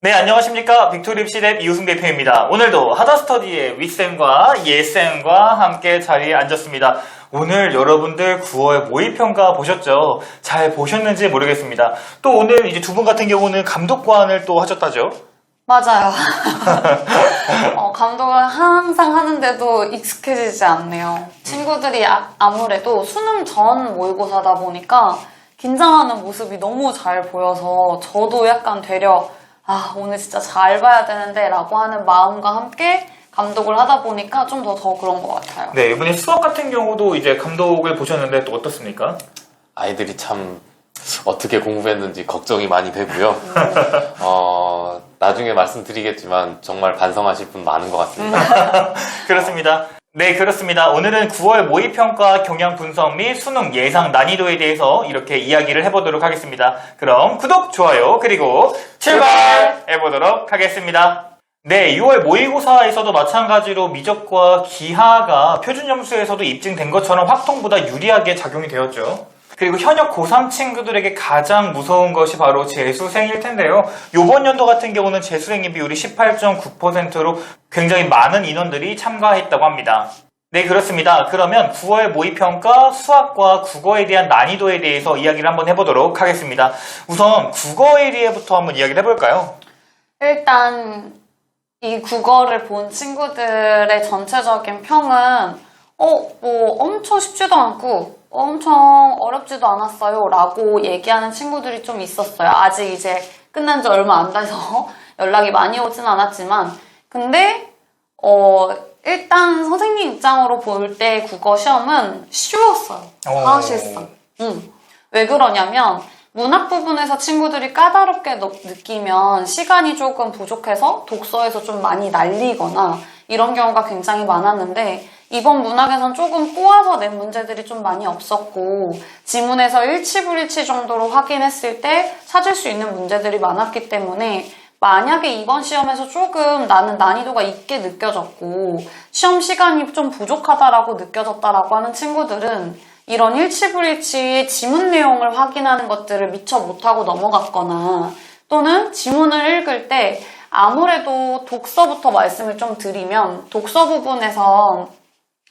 네, 안녕하십니까. 빅토리입시랩 이우승 대표입니다. 오늘도 하다스터디의 윗쌤과 예쌤과 함께 자리에 앉았습니다. 오늘 여러분들 9월 모의평가 보셨죠? 잘 보셨는지 모르겠습니다. 또 오늘 이제 두 분 같은 경우는 감독관을 또 하셨다죠? 맞아요. 감독을 항상 하는데도 익숙해지지 않네요. 친구들이 아무래도 수능 전 모의고사다 보니까 긴장하는 모습이 너무 잘 보여서 저도 약간 되려 오늘 진짜 잘 봐야 되는데 라고 하는 마음과 함께 감독을 하다 보니까 좀 더 그런 것 같아요. 네, 이번에 수학 같은 경우도 이제 감독을 보셨는데 또 어떻습니까? 아이들이 참 어떻게 공부했는지 걱정이 많이 되고요. 나중에 말씀드리겠지만 정말 반성하실 분 많은 것 같습니다. 그렇습니다. 네, 그렇습니다. 오늘은 9월 모의평가 경향 분석 및 수능 예상 난이도에 대해서 이렇게 이야기를 해보도록 하겠습니다. 그럼 구독, 좋아요, 그리고 출발해보도록 하겠습니다. 네, 6월 모의고사에서도 마찬가지로 미적과 기하가 표준 점수에서도 입증된 것처럼 확통보다 유리하게 작용이 되었죠. 그리고 현역 고3 친구들에게 가장 무서운 것이 바로 재수생일 텐데요. 이번 연도 같은 경우는 재수생의 비율이 18.9%로 굉장히 많은 인원들이 참가했다고 합니다. 네, 그렇습니다. 그러면 9월 모의평가 수학과 국어에 대한 난이도에 대해서 이야기를 한번 해보도록 하겠습니다. 우선 국어에 대해부터 한번 이야기를 해볼까요? 일단 이 국어를 본 친구들의 전체적인 평은 엄청 쉽지도 않고 엄청 어렵지도 않았어요 라고 얘기하는 친구들이 좀 있었어요. 아직 이제 끝난 지 얼마 안 돼서 연락이 많이 오진 않았지만 근데 일단 선생님 입장으로 볼 때 국어 시험은 쉬웠어요. 사실상. 왜 그러냐면 문학 부분에서 친구들이 까다롭게 느끼면 시간이 조금 부족해서 독서에서 좀 많이 날리거나 이런 경우가 굉장히 많았는데 이번 문학에선 조금 꼬아서 낸 문제들이 좀 많이 없었고 지문에서 일치불일치 정도로 확인했을 때 찾을 수 있는 문제들이 많았기 때문에 만약에 이번 시험에서 조금 나는 난이도가 있게 느껴졌고 시험 시간이 좀 부족하다라고 느껴졌다라고 하는 친구들은 이런 일치불일치의 지문 내용을 확인하는 것들을 미처 못하고 넘어갔거나 또는 지문을 읽을 때 아무래도 독서부터 말씀을 좀 드리면 독서 부분에서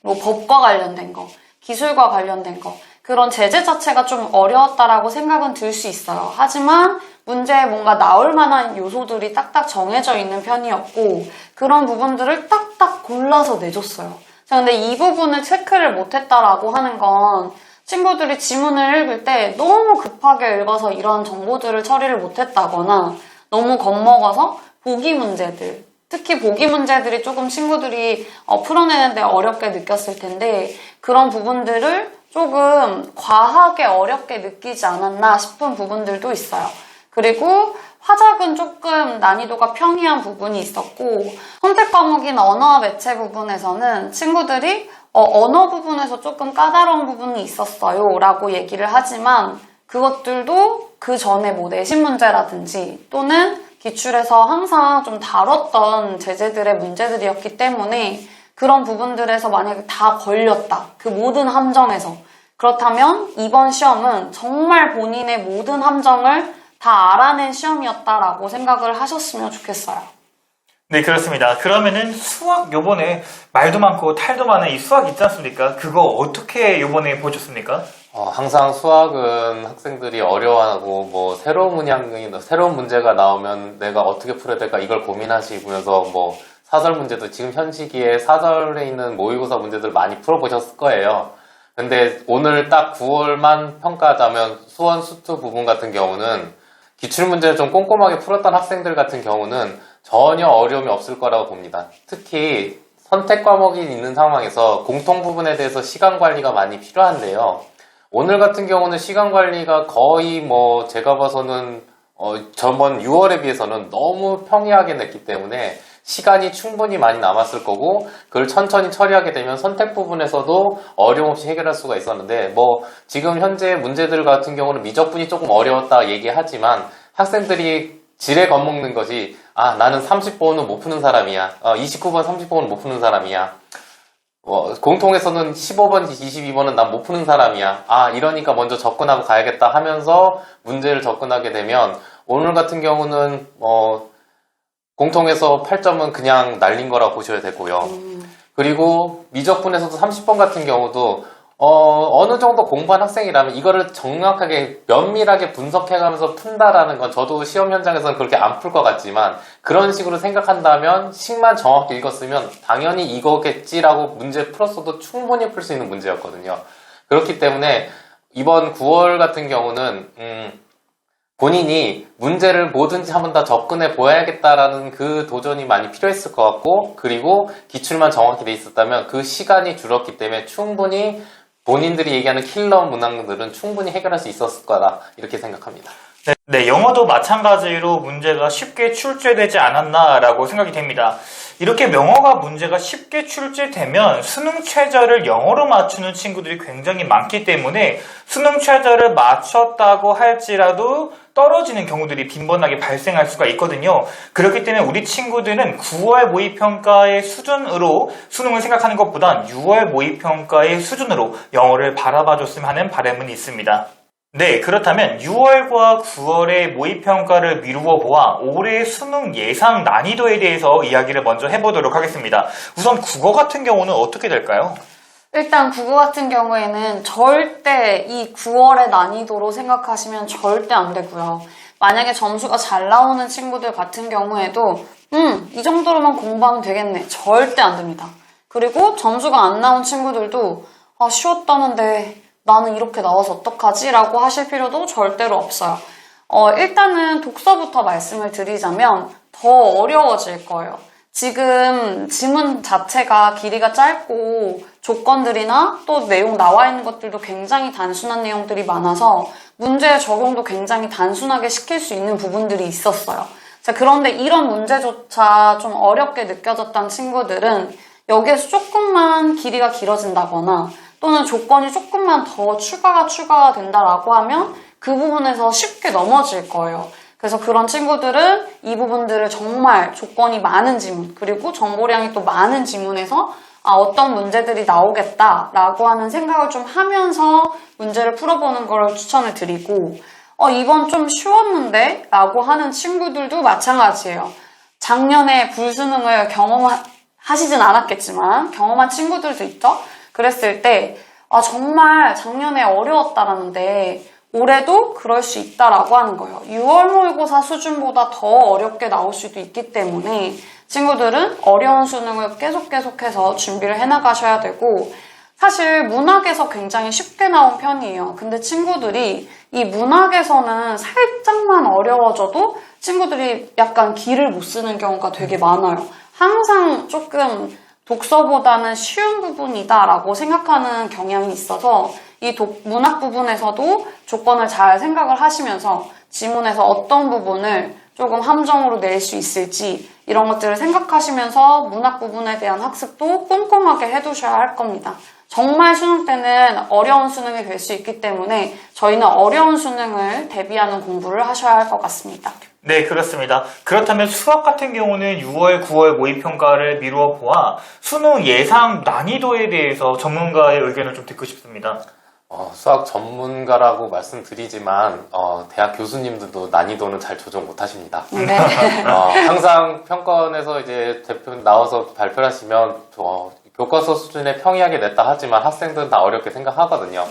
뭐 법과 관련된 거, 기술과 관련된 거 그런 제재 자체가 좀 어려웠다라고 생각은 들 수 있어요. 하지만 문제에 뭔가 나올 만한 요소들이 딱딱 정해져 있는 편이었고 그런 부분들을 딱딱 골라서 내줬어요. 자, 근데 이 부분을 체크를 못했다라고 하는 건 친구들이 지문을 읽을 때 너무 급하게 읽어서 이런 정보들을 처리를 못했다거나 너무 겁먹어서 보기 문제들 특히 보기 문제들이 조금 친구들이 풀어내는데 어렵게 느꼈을 텐데 그런 부분들을 조금 과하게 어렵게 느끼지 않았나 싶은 부분들도 있어요. 그리고 화작은 조금 난이도가 평이한 부분이 있었고 선택 과목인 언어와 매체 부분에서는 친구들이 언어 부분에서 조금 까다로운 부분이 있었어요 라고 얘기를 하지만 그것들도 그 전에 뭐 내신 문제라든지 또는 기출에서 항상 좀 다뤘던 제재들의 문제들이었기 때문에 그런 부분들에서 만약에 다 걸렸다. 그 모든 함정에서. 그렇다면 이번 시험은 정말 본인의 모든 함정을 다 알아낸 시험이었다라고 생각을 하셨으면 좋겠어요. 네, 그렇습니다. 그러면은 수학 요번에 말도 많고 탈도 많은 이 수학 있지 않습니까? 그거 어떻게 요번에 보셨습니까? 항상 수학은 학생들이 어려워하고 뭐 새로운 새로운 문제가 나오면 내가 어떻게 풀어야 될까 이걸 고민하시면서 뭐 사설 문제도 지금 현 시기에 사설에 있는 모의고사 문제들 많이 풀어보셨을 거예요. 근데 오늘 딱 9월만 평가하자면 수원 수투 부분 같은 경우는 기출문제를 좀 꼼꼼하게 풀었던 학생들 같은 경우는 전혀 어려움이 없을 거라고 봅니다. 특히 선택 과목이 있는 상황에서 공통 부분에 대해서 시간 관리가 많이 필요한데요. 오늘 같은 경우는 시간 관리가 거의 뭐 제가 봐서는 전번 6월에 비해서는 너무 평이하게 냈기 때문에 시간이 충분히 많이 남았을 거고 그걸 천천히 처리하게 되면 선택 부분에서도 어려움 없이 해결할 수가 있었는데 뭐 지금 현재 문제들 같은 경우는 미적분이 조금 어려웠다 얘기하지만 학생들이 지레 겁먹는 것이 나는 30번은 못 푸는 사람이야 29번 30번은 못 푸는 사람이야 공통에서는 15번 22번은 난 못 푸는 사람이야 이러니까 먼저 접근하고 가야겠다 하면서 문제를 접근하게 되면 오늘 같은 경우는 공통에서 8점은 그냥 날린 거라 보셔야 되고요. 그리고 미적분에서도 30번 같은 경우도 어느 정도 공부한 학생이라면 이거를 정확하게 면밀하게 분석해가면서 푼다라는 건 저도 시험 현장에서는 그렇게 안 풀 것 같지만 그런 식으로 생각한다면 식만 정확히 읽었으면 당연히 이거겠지라고 문제 풀었어도 충분히 풀 수 있는 문제였거든요. 그렇기 때문에 이번 9월 같은 경우는 본인이 문제를 뭐든지 한번 다 접근해 보야겠다라는 그 도전이 많이 필요했을 것 같고, 그리고 기출만 정확히 돼 있었다면 그 시간이 줄었기 때문에 충분히 본인들이 얘기하는 킬러 문항들은 충분히 해결할 수 있었을 거다 이렇게 생각합니다. 네, 영어도 마찬가지로 문제가 쉽게 출제되지 않았나라고 생각이 됩니다. 이렇게 영어가 문제가 쉽게 출제되면 수능 최저를 영어로 맞추는 친구들이 굉장히 많기 때문에 수능 최저를 맞췄다고 할지라도 떨어지는 경우들이 빈번하게 발생할 수가 있거든요. 그렇기 때문에 우리 친구들은 9월 모의평가의 수준으로 수능을 생각하는 것보단 6월 모의평가의 수준으로 영어를 바라봐줬으면 하는 바람은 있습니다. 네, 그렇다면 6월과 9월의 모의평가를 미루어 보아 올해의 수능 예상 난이도에 대해서 이야기를 먼저 해보도록 하겠습니다. 우선 국어 같은 경우는 어떻게 될까요? 일단 국어 같은 경우에는 절대 이 9월의 난이도로 생각하시면 절대 안 되고요. 만약에 점수가 잘 나오는 친구들 같은 경우에도 이 정도로만 공부하면 되겠네. 절대 안 됩니다. 그리고 점수가 안 나온 친구들도 쉬웠다는데 나는 이렇게 나와서 어떡하지? 라고 하실 필요도 절대로 없어요. 일단은 독서부터 말씀을 드리자면 더 어려워질 거예요. 지금 지문 자체가 길이가 짧고 조건들이나 또 내용 나와 있는 것들도 굉장히 단순한 내용들이 많아서 문제 적용도 굉장히 단순하게 시킬 수 있는 부분들이 있었어요. 자, 그런데 이런 문제조차 좀 어렵게 느껴졌던 친구들은 여기에서 조금만 길이가 길어진다거나 또는 조건이 조금만 더 추가가 된다라고 하면 그 부분에서 쉽게 넘어질 거예요. 그래서 그런 친구들은 이 부분들을 정말 조건이 많은 지문, 그리고 정보량이 또 많은 지문에서 어떤 문제들이 나오겠다라고 하는 생각을 좀 하면서 문제를 풀어보는 걸 추천을 드리고, 이번 좀 쉬웠는데? 라고 하는 친구들도 마찬가지예요. 작년에 불수능을 경험하시진 않았겠지만 경험한 친구들도 있죠? 그랬을 때 정말 작년에 어려웠다라는데 올해도 그럴 수 있다라고 하는 거예요. 6월 모의고사 수준보다 더 어렵게 나올 수도 있기 때문에 친구들은 어려운 수능을 계속해서 준비를 해나가셔야 되고, 사실 문학에서 굉장히 쉽게 나온 편이에요. 근데 친구들이 이 문학에서는 살짝만 어려워져도 친구들이 약간 기를 못 쓰는 경우가 되게 많아요. 항상 조금 독서보다는 쉬운 부분이다라고 생각하는 경향이 있어서 이 문학 부분에서도 조건을 잘 생각을 하시면서 지문에서 어떤 부분을 조금 함정으로 낼 수 있을지 이런 것들을 생각하시면서 문학 부분에 대한 학습도 꼼꼼하게 해두셔야 할 겁니다. 정말 수능 때는 어려운 수능이 될 수 있기 때문에 저희는 어려운 수능을 대비하는 공부를 하셔야 할 것 같습니다. 네, 그렇습니다. 그렇다면 수학 같은 경우는 6월, 9월 모의평가를 미루어 보아 수능 예상 난이도에 대해서 전문가의 의견을 좀 듣고 싶습니다. 수학 전문가라고 말씀드리지만 대학 교수님들도 난이도는 잘 조정 못하십니다. 네. 항상 평가원에서 이제 대표 나와서 발표를 하시면 교과서 수준에 평이하게 냈다 하지만 학생들은 다 어렵게 생각하거든요.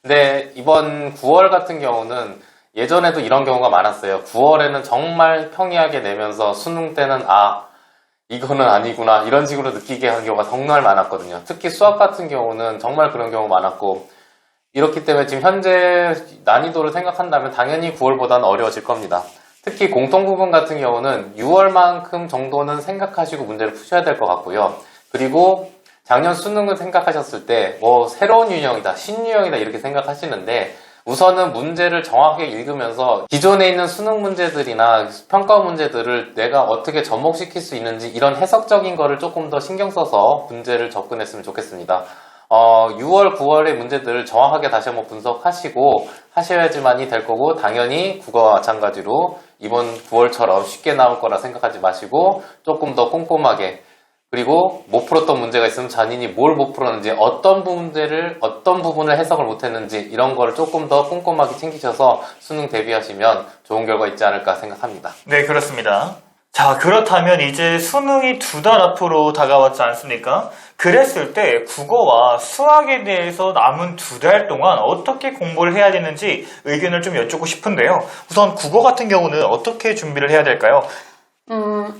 근데 이번 9월 같은 경우는 예전에도 이런 경우가 많았어요. 9월에는 정말 평이하게 내면서 수능 때는 이거는 아니구나 이런 식으로 느끼게 하는 경우가 정말 많았거든요. 특히 수학 같은 경우는 정말 그런 경우 많았고, 이렇기 때문에 지금 현재 난이도를 생각한다면 당연히 9월보다는 어려워질 겁니다. 특히 공통 부분 같은 경우는 6월만큼 정도는 생각하시고 문제를 푸셔야 될 것 같고요. 그리고 작년 수능을 생각하셨을 때 새로운 유형이다, 신유형이다 이렇게 생각하시는데, 우선은 문제를 정확하게 읽으면서 기존에 있는 수능 문제들이나 평가 문제들을 내가 어떻게 접목시킬 수 있는지 이런 해석적인 거를 조금 더 신경 써서 문제를 접근했으면 좋겠습니다. 6월, 9월의 문제들을 정확하게 다시 한번 분석하시고 하셔야지만이 될 거고, 당연히 국어와 마찬가지로 이번 9월처럼 쉽게 나올 거라 생각하지 마시고 조금 더 꼼꼼하게, 그리고 못 풀었던 문제가 있으면 자신이 뭘 못 풀었는지, 어떤 부분을 해석을 못했는지 이런 거를 조금 더 꼼꼼하게 챙기셔서 수능 대비하시면 좋은 결과 있지 않을까 생각합니다. 네, 그렇습니다. 자, 그렇다면 이제 수능이 2달 앞으로 다가왔지 않습니까? 그랬을 때 국어와 수학에 대해서 남은 2달 동안 어떻게 공부를 해야 되는지 의견을 좀 여쭙고 싶은데요. 우선 국어 같은 경우는 어떻게 준비를 해야 될까요?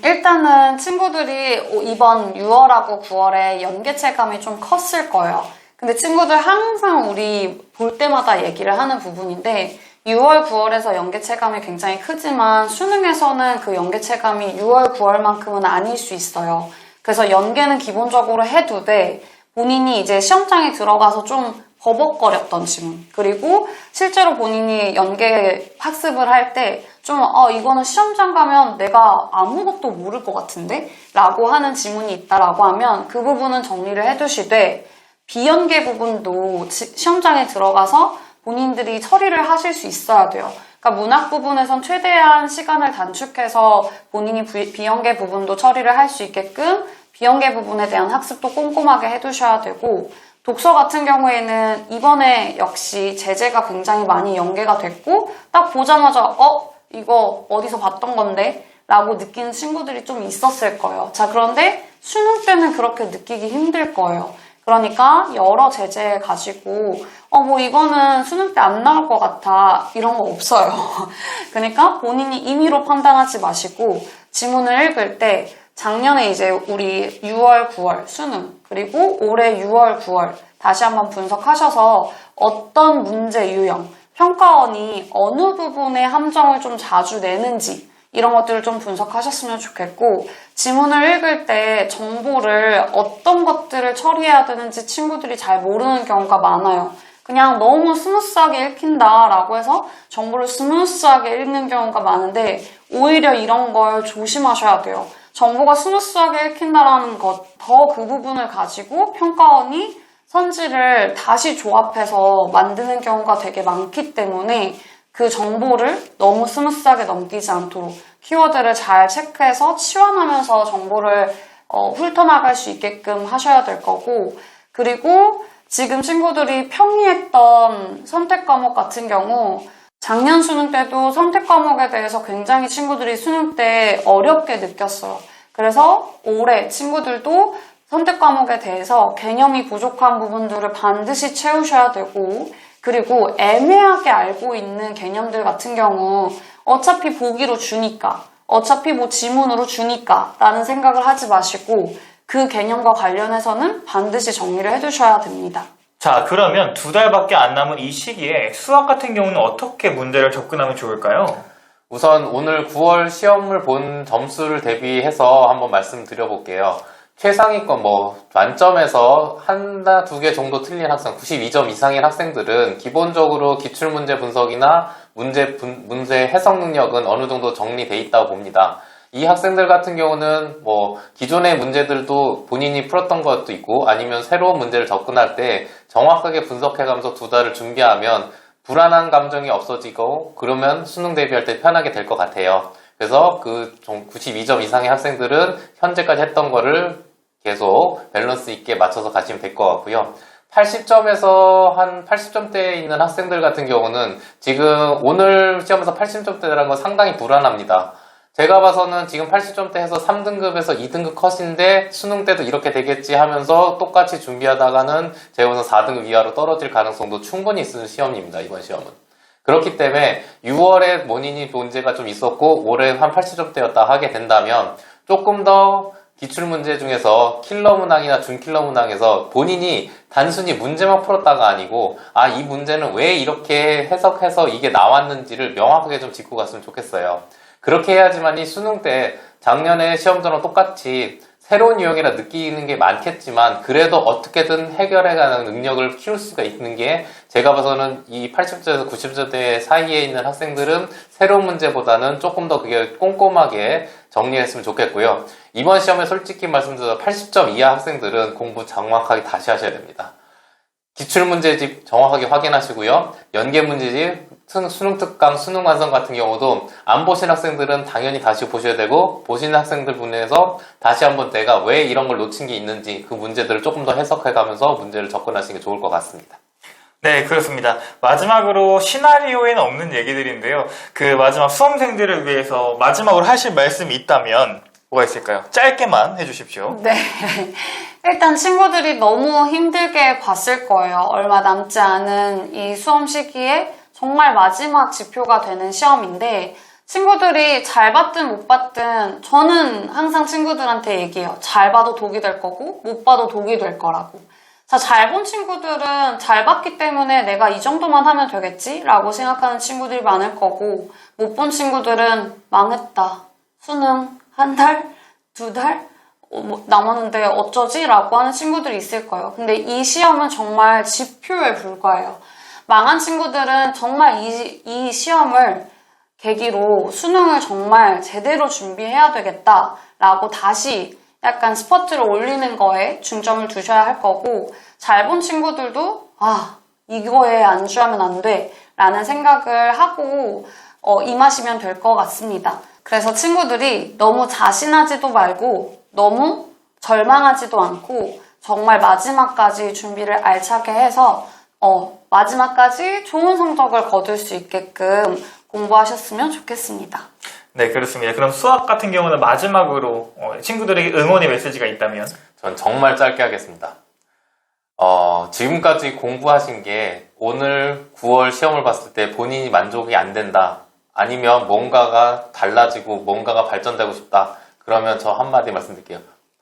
일단은 친구들이 이번 6월하고 9월에 연계 체감이 좀 컸을 거예요. 근데 친구들 항상 우리 볼 때마다 얘기를 하는 부분인데 6월, 9월에서 연계 체감이 굉장히 크지만 수능에서는 그 연계 체감이 6월, 9월만큼은 아닐 수 있어요. 그래서 연계는 기본적으로 해두되 본인이 이제 시험장에 들어가서 좀 버벅거렸던 지문, 그리고 실제로 본인이 연계 학습을 할 때 좀 이거는 시험장 가면 내가 아무것도 모를 것 같은데? 라고 하는 지문이 있다라고 하면 그 부분은 정리를 해두시되 비연계 부분도 시험장에 들어가서 본인들이 처리를 하실 수 있어야 돼요. 그러니까 문학 부분에선 최대한 시간을 단축해서 본인이 비연계 부분도 처리를 할 수 있게끔 비연계 부분에 대한 학습도 꼼꼼하게 해두셔야 되고, 독서 같은 경우에는 이번에 역시 제재가 굉장히 많이 연계가 됐고 딱 보자마자 이거 어디서 봤던 건데? 라고 느끼는 친구들이 좀 있었을 거예요. 자, 그런데 수능 때는 그렇게 느끼기 힘들 거예요. 그러니까 여러 제재 가지고 뭐 이거는 수능 때 안 나올 것 같아 이런 거 없어요. 그러니까 본인이 임의로 판단하지 마시고 지문을 읽을 때 작년에 이제 우리 6월, 9월 수능, 그리고 올해 6월, 9월 다시 한번 분석하셔서 어떤 문제 유형, 평가원이 어느 부분에 함정을 좀 자주 내는지 이런 것들을 좀 분석하셨으면 좋겠고, 지문을 읽을 때 정보를 어떤 것들을 처리해야 되는지 친구들이 잘 모르는 경우가 많아요. 그냥 너무 스무스하게 읽힌다라고 해서 정보를 스무스하게 읽는 경우가 많은데 오히려 이런 걸 조심하셔야 돼요. 정보가 스무스하게 읽힌다라는 것, 더 그 부분을 가지고 평가원이 선지를 다시 조합해서 만드는 경우가 되게 많기 때문에 그 정보를 너무 스무스하게 넘기지 않도록 키워드를 잘 체크해서 치환하면서 정보를 훑어나갈 수 있게끔 하셔야 될 거고, 그리고 지금 친구들이 평이했던 선택 과목 같은 경우 작년 수능 때도 선택 과목에 대해서 굉장히 친구들이 수능 때 어렵게 느꼈어요. 그래서 올해 친구들도 선택 과목에 대해서 개념이 부족한 부분들을 반드시 채우셔야 되고, 그리고 애매하게 알고 있는 개념들 같은 경우 어차피 보기로 주니까, 어차피 뭐 지문으로 주니까 라는 생각을 하지 마시고 그 개념과 관련해서는 반드시 정리를 해두셔야 됩니다. 자, 그러면 2달밖에 안 남은 이 시기에 수학 같은 경우는 어떻게 문제를 접근하면 좋을까요? 우선 오늘 9월 시험을 본 점수를 대비해서 한번 말씀드려볼게요. 최상위권 만점에서 하나, 두 개 정도 틀린 학생, 92점 이상인 학생들은 기본적으로 기출문제 분석이나 문제 해석 능력은 어느 정도 정리돼 있다고 봅니다. 이 학생들 같은 경우는 기존의 문제들도 본인이 풀었던 것도 있고 아니면 새로운 문제를 접근할 때 정확하게 분석해가면서 2달을 준비하면 불안한 감정이 없어지고 그러면 수능 대비할 때 편하게 될 것 같아요. 그래서 그 92점 이상의 학생들은 현재까지 했던 거를 계속 밸런스 있게 맞춰서 가시면 될 것 같고요. 80점에서 한 80점대에 있는 학생들 같은 경우는 지금 오늘 시험에서 80점대라는 건 상당히 불안합니다. 제가 봐서는 지금 80점대 해서 3등급에서 2등급 컷인데 수능 때도 이렇게 되겠지 하면서 똑같이 준비하다가는 제가 봐서 4등급 이하로 떨어질 가능성도 충분히 있는 시험입니다. 이번 시험은. 그렇기 때문에 6월에 본인이 문제가 좀 있었고 올해 한 80점대였다 하게 된다면 조금 더 기출문제 중에서 킬러 문항이나 준킬러 문항에서 본인이 단순히 문제만 풀었다가 아니고 이 문제는 왜 이렇게 해석해서 이게 나왔는지를 명확하게 좀 짚고 갔으면 좋겠어요. 그렇게 해야지만이 수능 때 작년에 시험처럼 똑같이 새로운 유형이라 느끼는 게 많겠지만 그래도 어떻게든 해결해가는 능력을 키울 수가 있는 게 제가 봐서는 이 80점에서 90점대 사이에 있는 학생들은 새로운 문제보다는 조금 더 그게 꼼꼼하게 정리했으면 좋겠고요. 이번 시험에 솔직히 말씀드려서 80점 이하 학생들은 공부 정확하게 다시 하셔야 됩니다. 기출문제집 정확하게 확인하시고요. 연계문제집, 수능 특강, 수능 완성 같은 경우도 안 보신 학생들은 당연히 다시 보셔야 되고 보신 학생들 분에서 다시 한번 내가 왜 이런 걸 놓친 게 있는지 그 문제들을 조금 더 해석해가면서 문제를 접근하시는 게 좋을 것 같습니다. 네, 그렇습니다. 마지막으로 시나리오에는 없는 얘기들인데요. 그 마지막 수험생들을 위해서 마지막으로 하실 말씀이 있다면 뭐가 있을까요? 짧게만 해주십시오. 네. 일단 친구들이 너무 힘들게 봤을 거예요. 얼마 남지 않은 이 수험 시기에 정말 마지막 지표가 되는 시험인데 친구들이 잘 봤든 못 봤든 저는 항상 친구들한테 얘기해요. 잘 봐도 독이 될 거고 못 봐도 독이 될 거라고. 자, 잘 본 친구들은 잘 봤기 때문에 내가 이 정도만 하면 되겠지? 라고 생각하는 친구들이 많을 거고 못 본 친구들은 망했다. 수능 한 달? 두 달? 남았는데 어쩌지? 라고 하는 친구들이 있을 거예요. 근데 이 시험은 정말 지표에 불과해요. 망한 친구들은 정말 이 시험을 계기로 수능을 정말 제대로 준비해야 되겠다라고 다시 약간 스퍼트를 올리는 거에 중점을 두셔야 할 거고 잘 본 친구들도 이거에 안주하면 안 돼 라는 생각을 하고 임하시면 될 것 같습니다. 그래서 친구들이 너무 자신하지도 말고 너무 절망하지도 않고 정말 마지막까지 준비를 알차게 해서 마지막까지 좋은 성적을 거둘 수 있게끔 공부하셨으면 좋겠습니다. 네, 그렇습니다. 그럼 수학 같은 경우는 마지막으로 친구들에게 응원의 메시지가 있다면? 전 정말 짧게 하겠습니다. 지금까지 공부하신 게 오늘 9월 시험을 봤을 때 본인이 만족이 안 된다. 아니면 뭔가가 달라지고 뭔가가 발전되고 싶다. 그러면 저 한마디 말씀드릴게요.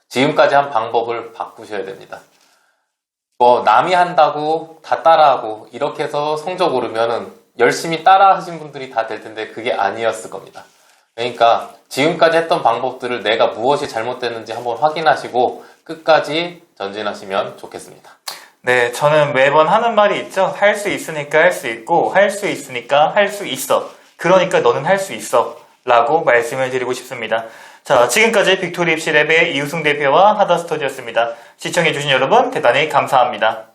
지금까지 한 방법을 바꾸셔야 됩니다. 남이 한다고 다 따라하고 이렇게 해서 성적 오르면은 열심히 따라 하신 분들이 다 될 텐데 그게 아니었을 겁니다. 그러니까 지금까지 했던 방법들을 내가 무엇이 잘못됐는지 한번 확인하시고 끝까지 전진하시면 좋겠습니다. 네, 저는 매번 하는 말이 있죠. 할 수 있으니까 할 수 있고 할 수 있으니까 할 수 있어. 그러니까 너는 할 수 있어. 라고 말씀을 드리고 싶습니다. 자, 지금까지 빅토리 입시랩의 이우승 대표와 하다스터디였습니다. 시청해주신 여러분 대단히 감사합니다.